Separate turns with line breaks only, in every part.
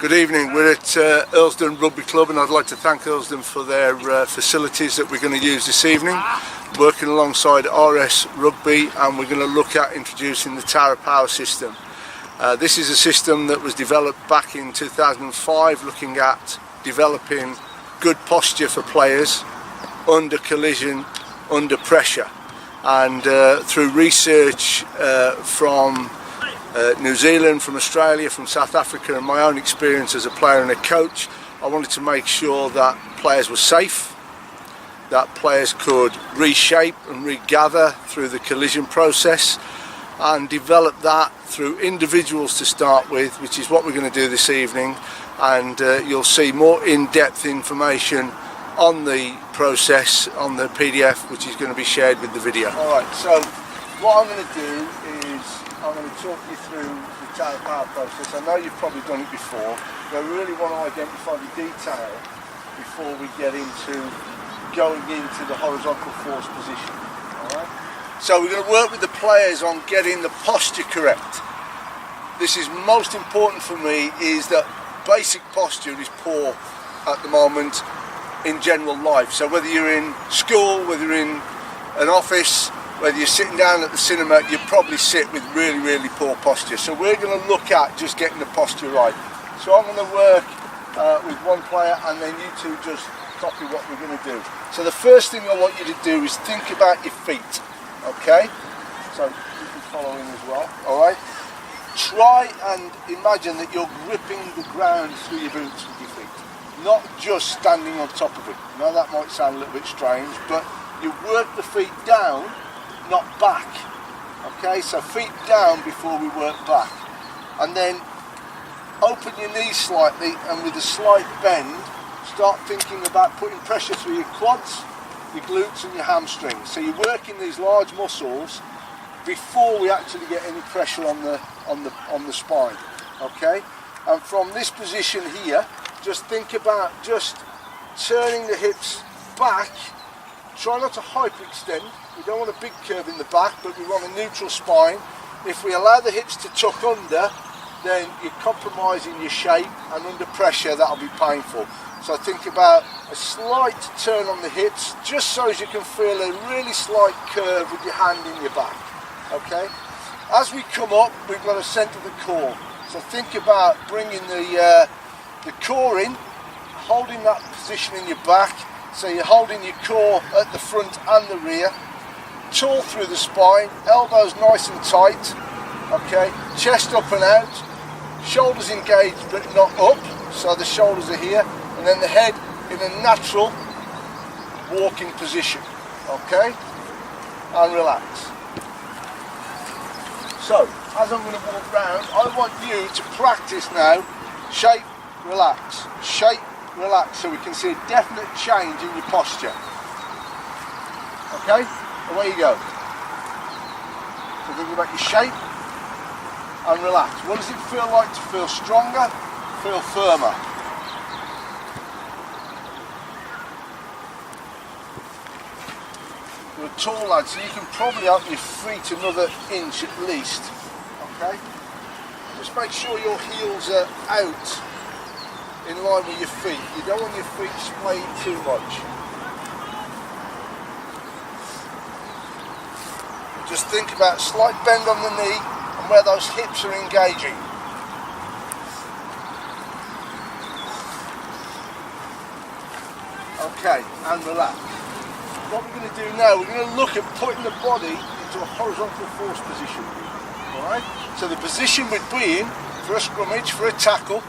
Good evening. We're at Earlsdon Rugby Club, and I'd like to thank Earlsdon for their facilities that we're going to use this evening. Working alongside RS Rugby, and we're going to look at introducing the Tower Power system. This is a system that was developed back in 2005, looking at developing good posture for players under collision, under pressure. And through research from New Zealand, from Australia, from South Africa, and my own experience as a player and a coach, I wanted to make sure that players were safe, that players could reshape and regather through the collision process, and develop that through individuals to start with, which is what we're going to do this evening. And you'll see more in-depth information on the process on the PDF, which is going to be shared with the video. Alright, so what I'm going to do is I'm going to talk you through the Tower Power process. I know you've probably done it before, but I really want to identify the detail before we get into going into the horizontal force position. Alright? So we're going to work with the players on getting the posture correct. This is most important for me, is that basic posture is poor at the moment in general life. So whether you're in school, whether you're in an office, whether you're sitting down at the cinema, you probably sit with really poor posture. So we're going to look at just getting the posture right. So I'm going to work with one player, and then you two just copy what we're going to do. So the first thing I want you to do is think about your feet. Okay? So you can follow in as well. Alright? Try and imagine that you're gripping the ground through your boots with your feet, not just standing on top of it. Now that might sound a little bit strange, but you work the feet down, not back. Okay, so feet down before we work back. And then open your knees slightly, and with a slight bend, start thinking about putting pressure through your quads, your glutes and your hamstrings. So you're working these large muscles before we actually get any pressure on the spine. Okay? And from this position here, just think about just turning the hips back. Try not to hyperextend. We don't want a big curve in the back, but we want a neutral spine. If we allow the hips to tuck under, then you're compromising your shape, and under pressure that'll be painful. So think about a slight turn on the hips, just so as you can feel a really slight curve with your hand in your back. Okay? As we come up, we've got to centre the core. So think about bringing the core in, holding that position in your back. So you're holding your core at the front and the rear, tall through the spine, elbows nice and tight, okay, chest up and out, shoulders engaged but not up, so the shoulders are here, and then the head in a natural walking position, okay, and relax. So, as I'm going to walk round, I want you to practice now, shape, relax, shape, relax, so we can see a definite change in your posture. Okay? Away you go. So think about your shape and relax. What does it feel like to feel stronger, feel firmer? You're a tall lad, so you can probably up your feet another inch at least. Okay? Just make sure your heels are out, in line with your feet. You don't want your feet swaying too much. Just think about a slight bend on the knee and where those hips are engaging. Okay, and relax. What we're going to do now, we're going to look at putting the body into a horizontal force position. Alright? So the position we'd be in for a scrummage, for a tackle,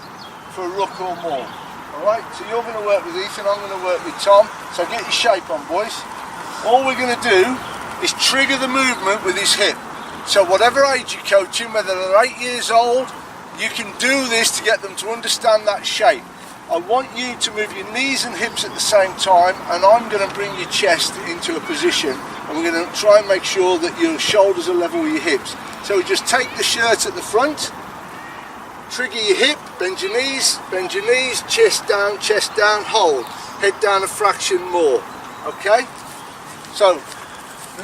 for a ruck or more. Alright, so you're going to work with Ethan, I'm going to work with Tom. So get your shape on, boys. All we're going to do is trigger the movement with his hip. So whatever age you're coaching, whether they're 8 years old, you can do this to get them to understand that shape. I want you to move your knees and hips at the same time, and I'm going to bring your chest into a position, and we're going to try and make sure that your shoulders are level with your hips. So we just take the shirt at the front, trigger your hip, bend your knees, chest down, hold, head down a fraction more, okay? So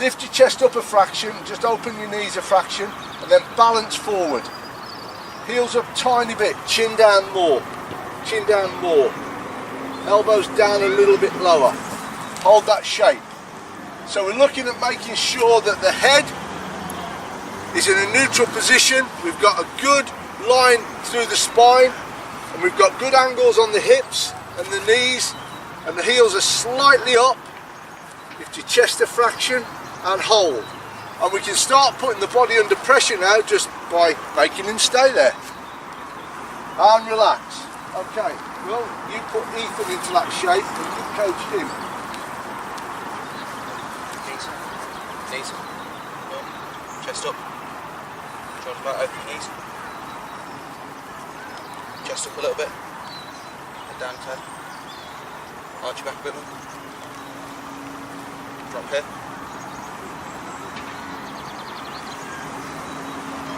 lift your chest up a fraction, just open your knees a fraction, and then balance forward. Heels up tiny bit, chin down more. chin down more, elbows down a little bit lower. Hold that shape. So we're looking at making sure that the head is in a neutral position. We've got a good line through the spine, and we've got good angles on the hips and the knees, and the heels are slightly up. Lift your chest a fraction and hold. And we can start putting the body under pressure now just by making him stay there. And relax. Okay, well, you put Ethan into that shape and you coach him.
Knees. Chest up. Shoulders back over your knees. Chest up a little bit. Head down, head. Arch your back a bit more. Drop here.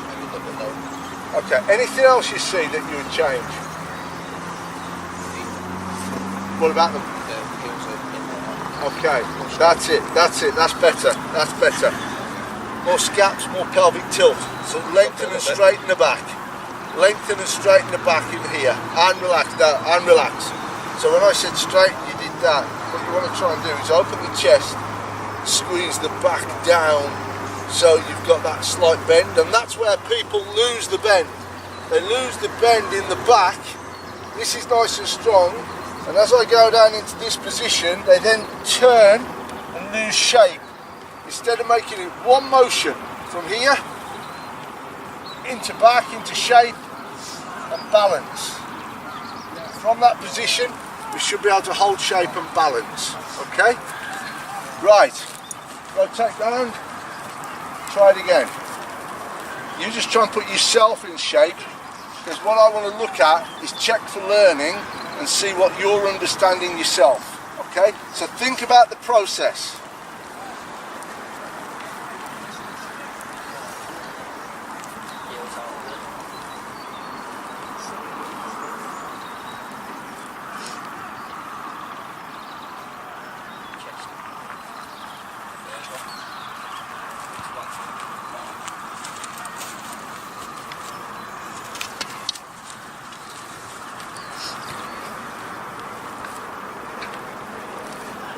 Maybe a little bit lower.
Okay, anything else you see that you would change? What about them?
The heels are in there.
Okay, that's it, that's better. More scaps, more pelvic tilt. So lengthen and straighten the back. Lengthen and straighten the back in here. And relax, now, and relax. So when I said straighten, you did that. What you want to try and do is open the chest, squeeze the back down, so you've got that slight bend, and that's where people lose the bend. They lose the bend in the back. This is nice and strong, and as I go down into this position, they then turn and lose shape. Instead of making it one motion from here, into back, into shape, and balance. From that position, we should be able to hold shape and balance, okay? Right, rotate down, try it again. You just try and put yourself in shape, because what I want to look at is check for learning and see what you're understanding yourself, okay? So think about the process.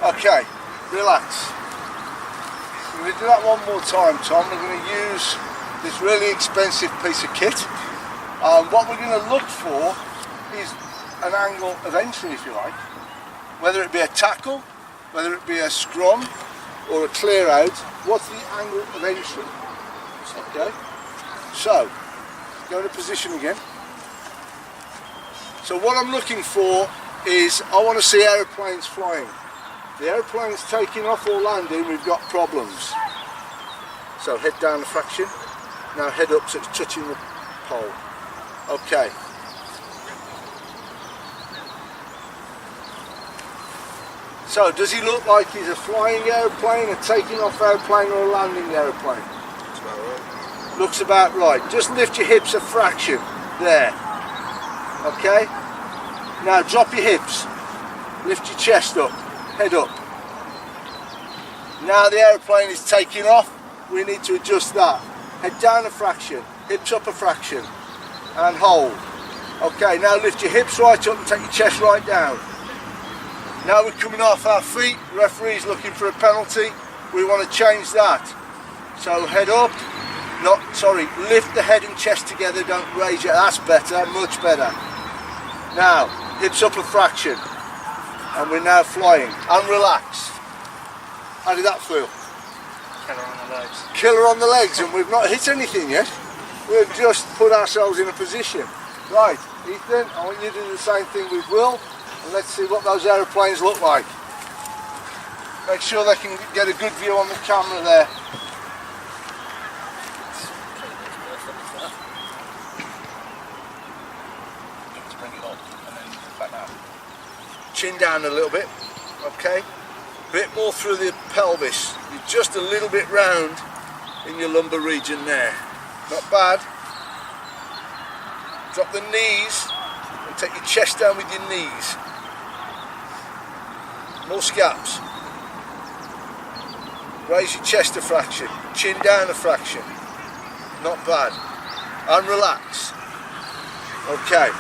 Okay, relax. We're going to do that one more time, Tom. We're going to use this really expensive piece of kit. What we're going to look for is an angle of entry, if you like. Whether it be a tackle, whether it be a scrum or a clear out, what's the angle of entry? Okay, so go into position again. So what I'm looking for is, I want to see aeroplanes flying. The aeroplane's taking off or landing, we've got problems. So head down a fraction, now head up so it's touching the pole. Okay. So does he look like he's a flying aeroplane, a taking off aeroplane or a landing aeroplane?
Looks about right.
Looks about right. Just lift your hips a fraction, there. Okay? Now drop your hips, lift your chest up. Head up. Now the aeroplane is taking off, we need to adjust that. Head down a fraction, hips up a fraction, and hold. Okay, now lift your hips right up and take your chest right down. Now we're coming off our feet, the referee's looking for a penalty, we want to change that. So head up, lift the head and chest together, don't raise it, that's better, much better. Now, hips up a fraction. And we're now flying. And relax. How did that feel?
Killer on the legs.
Killer on the legs, and we've not hit anything yet. We've just put ourselves in a position. Right, Ethan, I want you to do the same thing with Will, and let's see what those aeroplanes look like. Make sure they can get a good view on the camera there.
Just bring it up and then back down.
Chin down a little bit, okay? Bit more through the pelvis. You're just a little bit round in your lumbar region there. Not bad. Drop the knees and take your chest down with your knees. More scaps. Raise your chest a fraction, chin down a fraction. Not bad. And relax. Okay.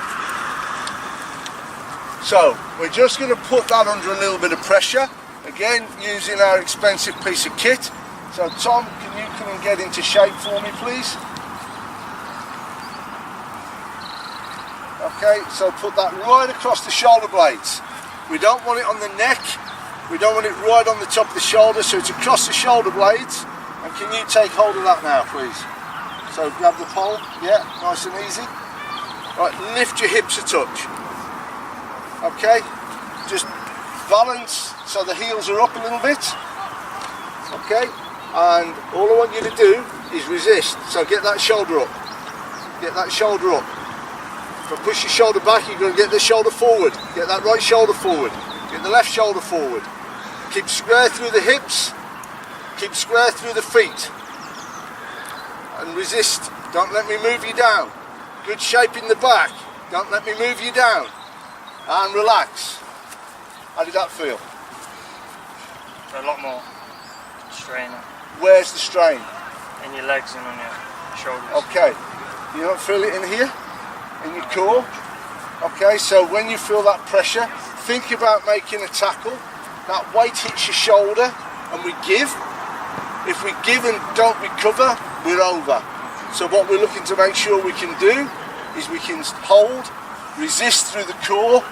So we're just going to put that under a little bit of pressure, again using our expensive piece of kit. So Tom, can you come and get into shape for me please? Okay, so put that right across the shoulder blades. We don't want it on the neck, we don't want it right on the top of the shoulder, so it's across the shoulder blades. And can you take hold of that now please? So grab the pole, yeah, nice and easy. Right, lift your hips a touch. Okay, just balance so the heels are up a little bit. Okay, and all I want you to do is resist. So get that shoulder up. Get that shoulder up. If I push your shoulder back, you're going to get the shoulder forward. Get that right shoulder forward. Get the left shoulder forward. Keep square through the hips. Keep square through the feet. And resist. Don't let me move you down. Good shape in the back. Don't let me move you down. And relax. How did that feel?
A lot more strain
Where's the strain?
in your legs and on your shoulders.
Okay. You don't feel it in here? In your core? Okay, so when you feel that pressure, think about making a tackle. That weight hits your shoulder and we give. If we give and don't recover, we're over. So what we're looking to make sure we can do is we can hold, resist through the core,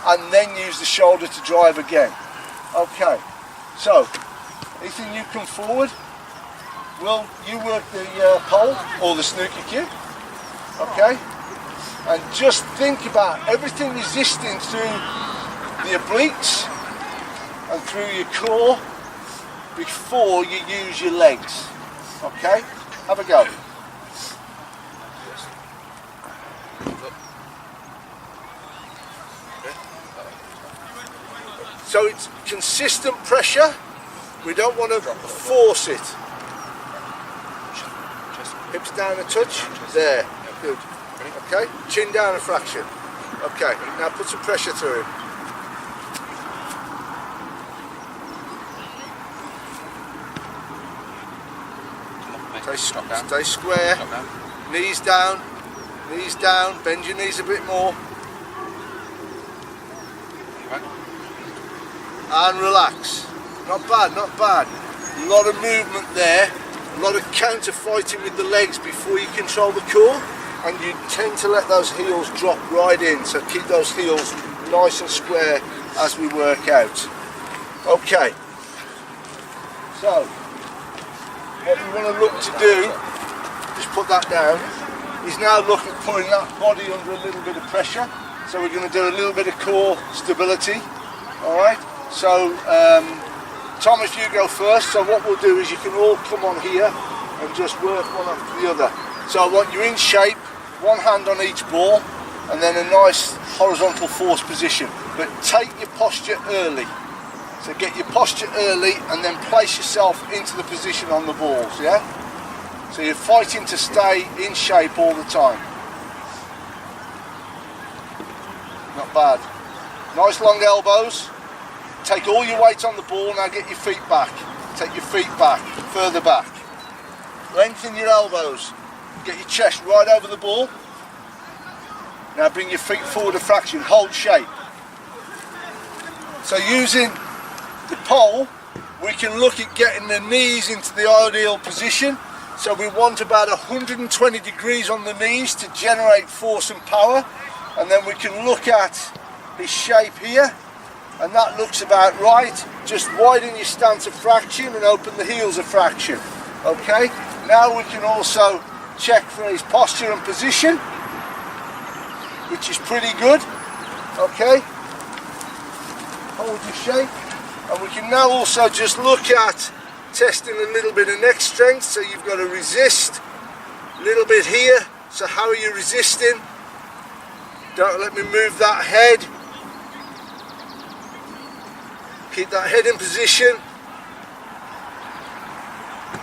and then use the shoulder to drive again. Okay, so Ethan, you come forward. Will you work the pole or the snooker cue? Okay, and just think about everything resisting through the obliques and through your core before you use your legs. Okay, have a go. So it's consistent pressure, we don't want to force it. Hips down a touch, there, good. Okay, chin down a fraction. Okay, now put some pressure through him. Stay square, knees down, bend your knees a bit more. And relax. Not bad, not bad. A lot of movement there, a lot of counter fighting with the legs before you control the core, and you tend to let those heels drop right in, so keep those heels nice and square as we work out. Okay, so what we want to look to do, just put that down, is now look at putting that body under a little bit of pressure. So we're going to do a little bit of core stability, alright? So, Tom, if you go first, so what we'll do is you can all come on here and just work one after the other. So I want you in shape, one hand on each ball, and then a nice horizontal force position. But take your posture early. So get your posture early and then place yourself into the position on the balls, yeah? So you're fighting to stay in shape all the time. Not bad. Nice long elbows. Take all your weight on the ball, now get your feet back. Take your feet back, further back. Lengthen your elbows. Get your chest right over the ball. Now bring your feet forward a fraction, hold shape. So using the pole, we can look at getting the knees into the ideal position. So we want about 120 degrees on the knees to generate force and power. And then we can look at his shape here. And that looks about right. Just widen your stance a fraction and open the heels a fraction. Okay, now we can also check for his posture and position, which is pretty good. Okay, hold your shape. And we can now also just look at testing a little bit of neck strength. So you've got to resist a little bit here. So how are you resisting? Don't let me move that head. Keep that head in position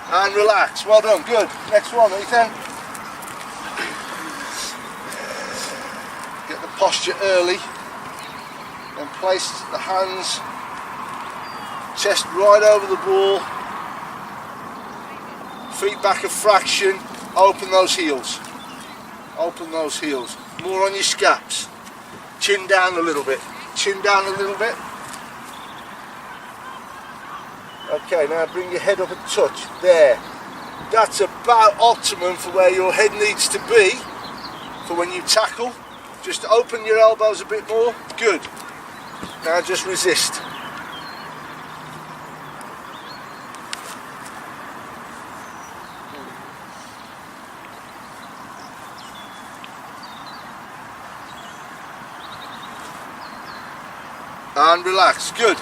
and relax. Well done, good. Next one, Ethan. Get the posture early, then place the hands, chest right over the ball, feet back a fraction, open those heels. Open those heels. More on your scaps. Chin down a little bit. chin down a little bit. Okay, now bring your head up a touch. There. That's about optimum for where your head needs to be for when you tackle. Just open your elbows a bit more. Good. Now just resist. And relax. Good.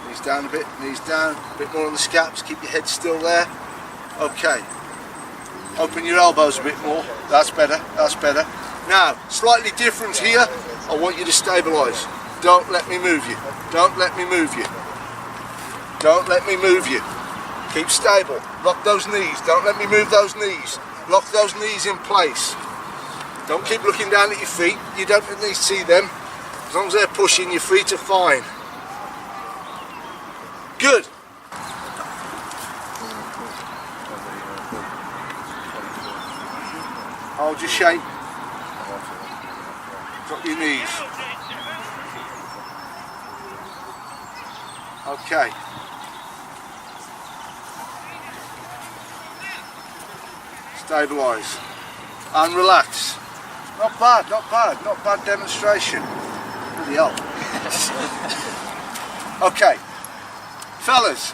Knees down a bit, knees down, a bit more on the scaps, keep your head still there. Okay. Open your elbows a bit more. That's better, that's better. Now, slightly different here. I want you to stabilise. Don't let me move you. Don't let me move you. Don't let me move you. Keep stable. Lock those knees. Don't let me move those knees. Lock those knees in place. Don't keep looking down at your feet. You don't need to see them. As long as they're pushing, your feet are fine. Good. Hold your shape. Drop your knees. Okay. Stabilise and relax. Not bad, not bad, not bad demonstration. Bloody hell. Okay, fellas,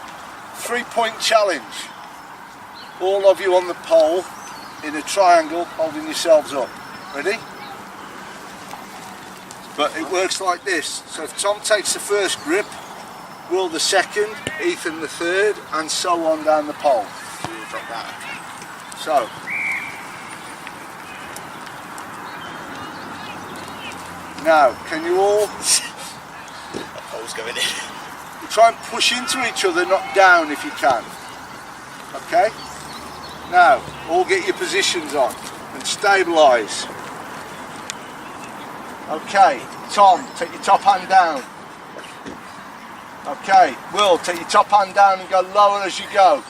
3-point challenge. All of you on the pole in a triangle holding yourselves up. Ready? But it works like this. So if Tom takes the first grip, Will the second, Ethan the third, and so on down the pole. So, now, can you all
Pole's going in.
try and push into each other, not down if you can. Okay? Now, all get your positions on and stabilise. Okay, Tom, take your top hand down. Okay, Will, take your top hand down and go lower as you go.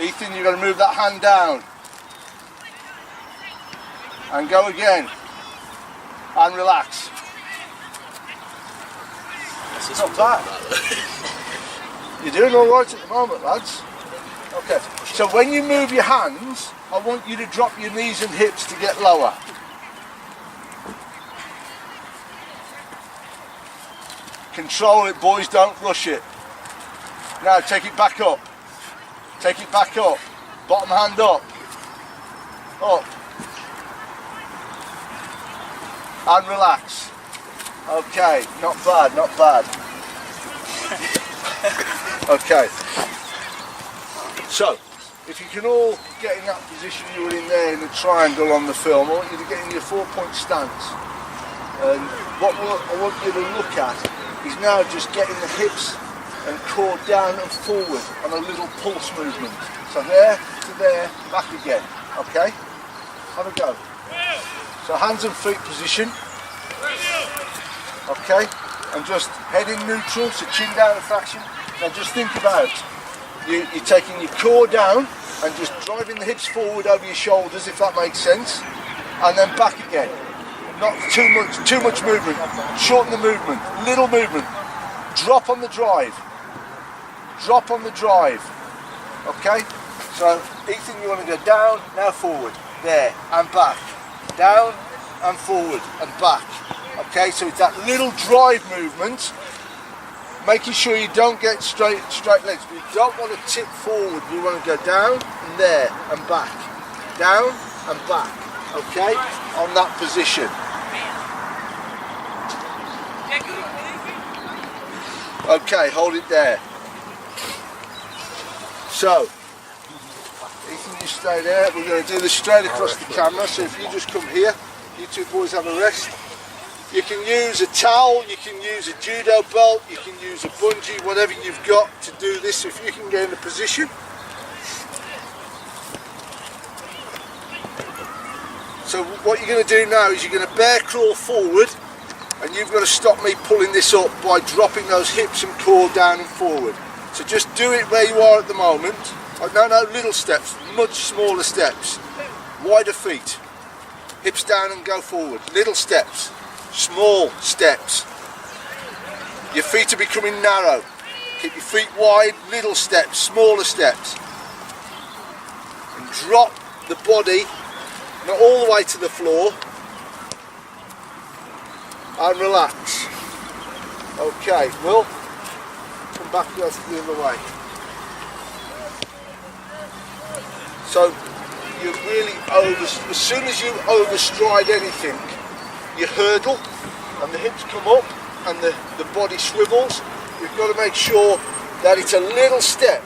Ethan, you're going to move that hand down. And go again. And relax. It's not bad. You're doing all right at the moment, lads. Okay, so when you move your hands, I want you to drop your knees and hips to get lower. Control it, boys, don't rush it. Now take it back up. Take it back up. Bottom hand up. Up. And relax. Okay, not bad, not bad. Okay. So, if you can all get in that position you were in there in the triangle on the film, I want you to get in your 4-point stance. And what I want you to look at is now just getting the hips and core down and forward on a little pulse movement. So there to there, back again. Okay? Have a go. So hands and feet position. Okay? And just head in neutral, so chin down a fraction. Now just think about you're taking your core down and just driving the hips forward over your shoulders, if that makes sense. And then back again. Not too much movement. Shorten the movement. Little movement. Drop on the drive. Drop on the drive. Okay? So Ethan, you want to go down, now forward. There and back. Down and forward and back. Okay, so it's that little drive movement, making sure you don't get straight legs. But you don't want to tip forward. You want to go down and there and back. Down and back. Okay? On that position. Okay, hold it there. So, Ethan, you stay there. We're going to do this straight across the camera. So if you just come here, you two boys have a rest. You can use a towel, you can use a judo belt, you can use a bungee, whatever you've got to do this. If you can get in a position. So what you're going to do now is you're going to bear crawl forward, and you've got to stop me pulling this up by dropping those hips and core down and forward. So just do it where you are at the moment. No, little steps, much smaller steps. Wider feet. Hips down and go forward. Little steps. Small steps. Your feet are becoming narrow. Keep your feet wide, little steps, smaller steps. And drop the body, not all the way to the floor. And relax. Okay, well, come back the other way. So you really as soon as you overstride anything, you hurdle and the hips come up and the body swivels. You've got to make sure that it's a little step.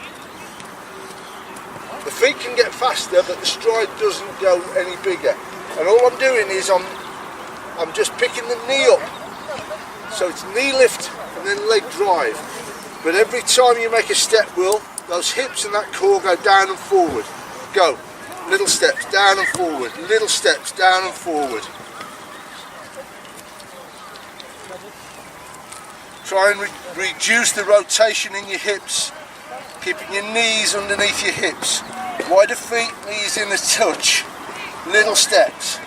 The feet can get faster, but the stride doesn't go any bigger. And all I'm doing is I'm just picking the knee up. So it's knee lift and then leg drive. But every time you make a step, Will, those hips and that core go down and forward. Go. Little steps down and forward. Little steps down and forward. Try and reduce the rotation in your hips. Keeping your knees underneath your hips. Wider feet, knees in the touch. Little steps.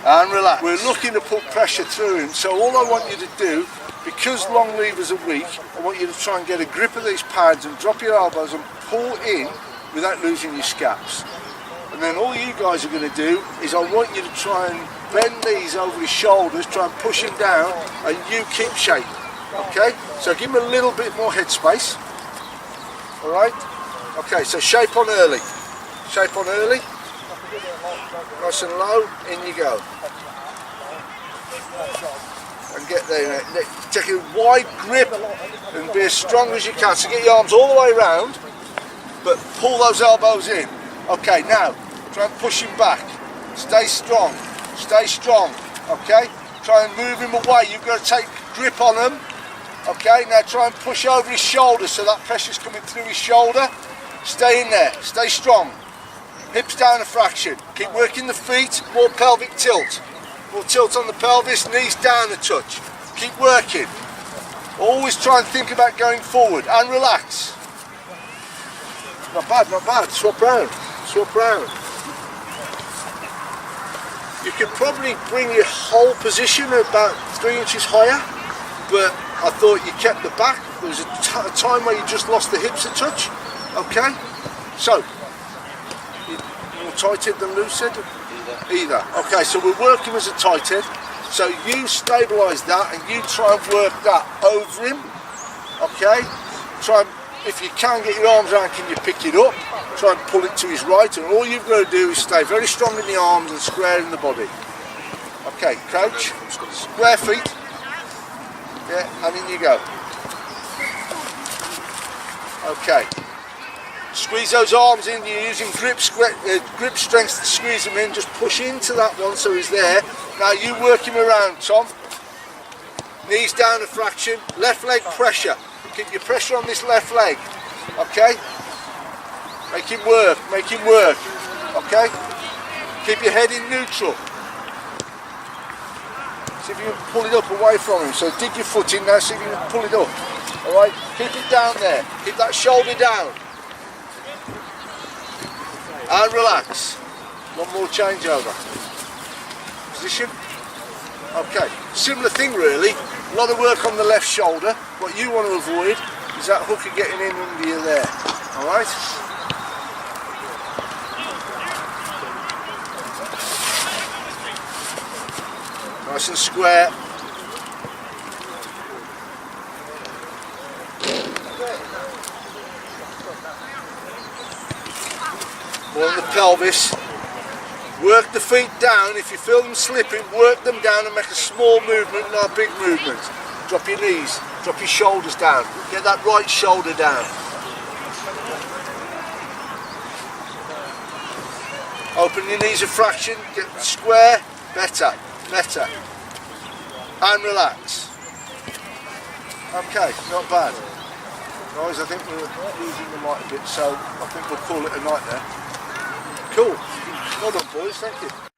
And relax. We're looking to put pressure through him, so all I want you to do, because long levers are weak, I want you to try and get a grip of these pads and drop your elbows and pull in without losing your scaps. And then all you guys are going to do is I want you to try and bend these over his shoulders, try and push him down, and you keep shape. Okay? So give him a little bit more headspace. Alright? Okay, so shape on early. Shape on early. Nice and low, in you go. And get there. Take a wide grip and be as strong as you can. So get your arms all the way around, but pull those elbows in. Okay, now try and push him back. Stay strong. Stay strong. Okay? Try and move him away. You've got to take grip on him. Okay, now try and push over his shoulder so that pressure's coming through his shoulder. Stay in there. Stay strong. Hips down a fraction. Keep working the feet. More pelvic tilt. More tilt on the pelvis. Knees down a touch. Keep working. Always try and think about going forward and relax. Not bad, not bad. Swap round. Swap round. You could probably bring your whole position about 3 inches higher, but I thought you kept the back. There was a time where you just lost the hips a touch. Okay? So, more tight head than loose head? Either. Okay, so we're working as a tight head. So you stabilise that and you try and work that over him. Okay? Try and, if you can get your arms around, can you pick it up? Try and pull it to his right, and all you've got to do is stay very strong in the arms and square in the body. Okay, crouch, square feet. Yeah, and in you go. Okay. Squeeze those arms in, you're using grip strength to squeeze them in. Just push into that one so he's there. Now you work him around, Tom. Knees down a fraction, left leg pressure. Keep your pressure on this left leg. Okay? Make him work, okay? Keep your head in neutral. See if you can pull it up away from him. So dig your foot in now, see if you can pull it up. Alright? Keep it down there. Keep that shoulder down. And relax. One more changeover. Position. Okay. Similar thing really. A lot of work on the left shoulder. What you want to avoid is that hooker getting in under you there. Alright? Nice and square. More on the pelvis. Work the feet down. If you feel them slipping, work them down and make a small movement, not a big movement. Drop your knees, drop your shoulders down. Get that right shoulder down. Open your knees a fraction, get square, better. And relax. Okay, not bad. Guys, I think we're losing the mic a bit, so I think we'll call it a night there. Cool. Well done, boys. Thank you.